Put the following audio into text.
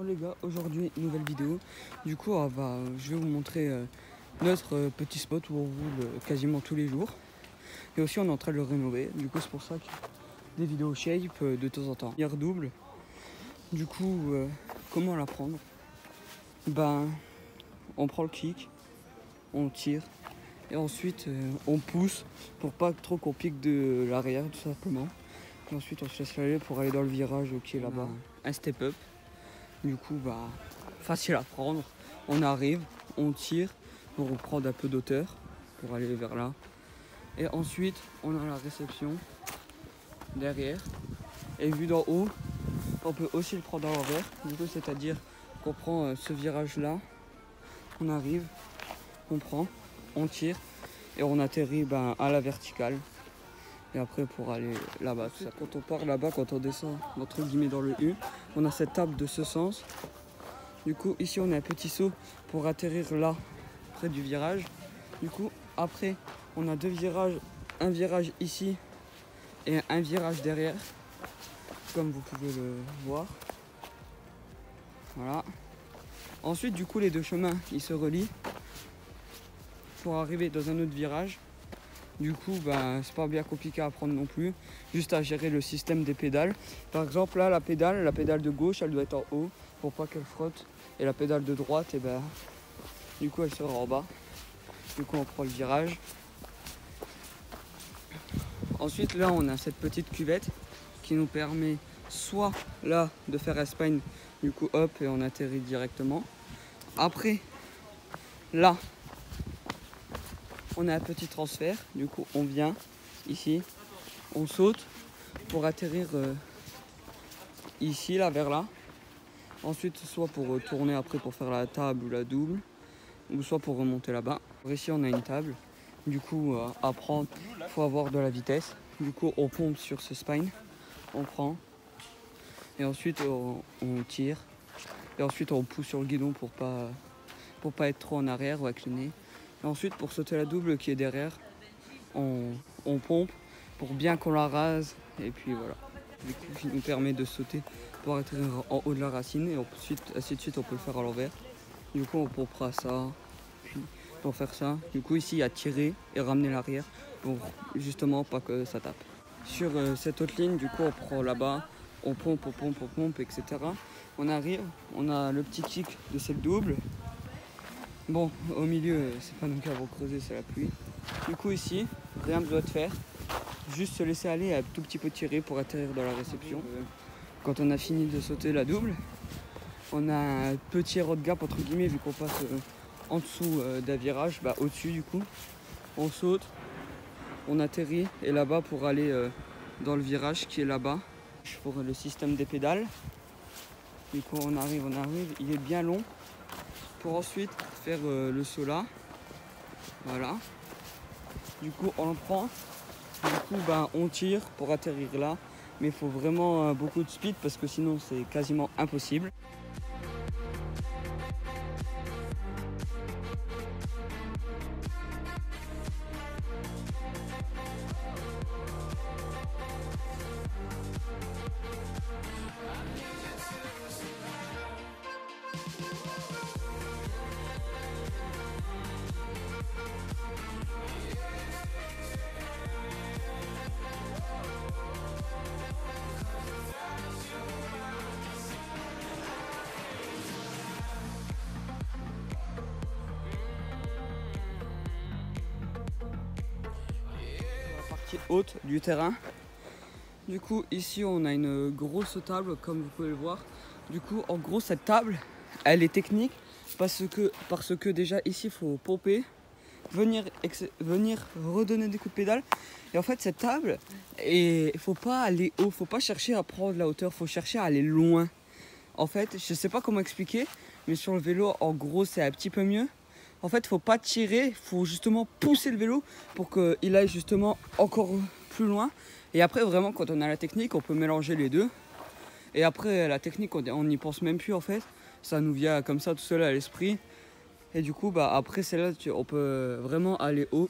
Bon les gars, aujourd'hui nouvelle vidéo. Du coup je vais vous montrer notre petit spot où on roule quasiment tous les jours. Et aussi on est en train de le rénover. Du coup c'est pour ça que des vidéos shape de temps en temps. Hier double. Du coup comment la prendre? Ben on prend le kick, on tire et ensuite on pousse pour pas trop qu'on pique de l'arrière tout simplement. Et ensuite on se laisse aller pour aller dans le virage qui est là-bas. Un step up. Du coup, facile à prendre. On arrive, on tire pour reprendre un peu d'auteur pour aller vers là. Et ensuite, on a la réception derrière. Et vu d'en haut, on peut aussi le prendre à l'envers. Du coup, c'est-à-dire qu'on prend ce virage-là, on arrive, on prend, on tire et on atterrit à la verticale. Et après pour aller là-bas, quand on part là-bas, quand on descend entre guillemets dans le U, on a cette table de ce sens. Du coup ici on a un petit saut pour atterrir là, près du virage. Du coup après on a deux virages, un virage ici et un virage derrière, comme vous pouvez le voir. Voilà. Ensuite du coup les deux chemins ils se relient pour arriver dans un autre virage. Du coup, c'est pas bien compliqué à prendre non plus. Juste à gérer le système des pédales. Par exemple, là, la pédale de gauche, elle doit être en haut pour pas qu'elle frotte. Et la pédale de droite, du coup, elle sera en bas. Du coup, on prend le virage. Ensuite, là, on a cette petite cuvette qui nous permet soit là de faire un spine, du coup, hop, et on atterrit directement. Après, là, on a un petit transfert, du coup on vient ici, on saute pour atterrir ici, là, vers là. Ensuite, soit pour tourner après pour faire la table ou la double, ou soit pour remonter là-bas. Ici on a une table, du coup à prendre, il faut avoir de la vitesse. Du coup on pompe sur ce spine, on prend, et ensuite on tire, et ensuite on pousse sur le guidon pour pas être trop en arrière ou avec le nez. Et ensuite, pour sauter la double qui est derrière, on pompe pour bien qu'on la rase. Et puis voilà. Du coup, qui nous permet de sauter pour atterrir en haut de la racine. Et ensuite, ainsi de suite, on peut le faire à l'envers. Du coup, on pompera ça. Puis, pour faire ça, du coup, ici, il y a tirer et ramener l'arrière pour justement pas que ça tape. Sur cette autre ligne, du coup, on prend là-bas. On pompe, etc. On arrive, on a le petit kick de cette double. Bon, au milieu, c'est pas nous qui avons creusé, c'est la pluie. Du coup ici, rien besoin de faire. Juste se laisser aller et un tout petit peu tirer pour atterrir dans la réception. Quand on a fini de sauter la double, on a un petit road gap entre guillemets vu qu'on passe en dessous d'un virage, au-dessus du coup. On saute, on atterrit et là-bas pour aller dans le virage qui est là-bas. Pour le système des pédales. Du coup on arrive, il est bien long. Pour ensuite faire le saut là, voilà. Du coup on le prend, du coup on tire pour atterrir là, mais il faut vraiment beaucoup de speed parce que sinon c'est quasiment impossible. Haute du terrain. Du coup ici on a une grosse table comme vous pouvez le voir. Du coup en gros cette table elle est technique parce que déjà ici il faut pomper, venir redonner des coups de pédale. Et en fait cette table, il faut pas aller haut, faut pas chercher à prendre la hauteur, faut chercher à aller loin. En fait je sais pas comment expliquer, mais sur le vélo en gros c'est un petit peu mieux. En fait, faut pas tirer, faut justement pousser le vélo pour qu'il aille justement encore plus loin. Et après, vraiment, quand on a la technique, on peut mélanger les deux. Et après, la technique, on n'y pense même plus en fait. Ça nous vient comme ça tout seul à l'esprit. Et du coup, après, c'est là on peut vraiment aller haut.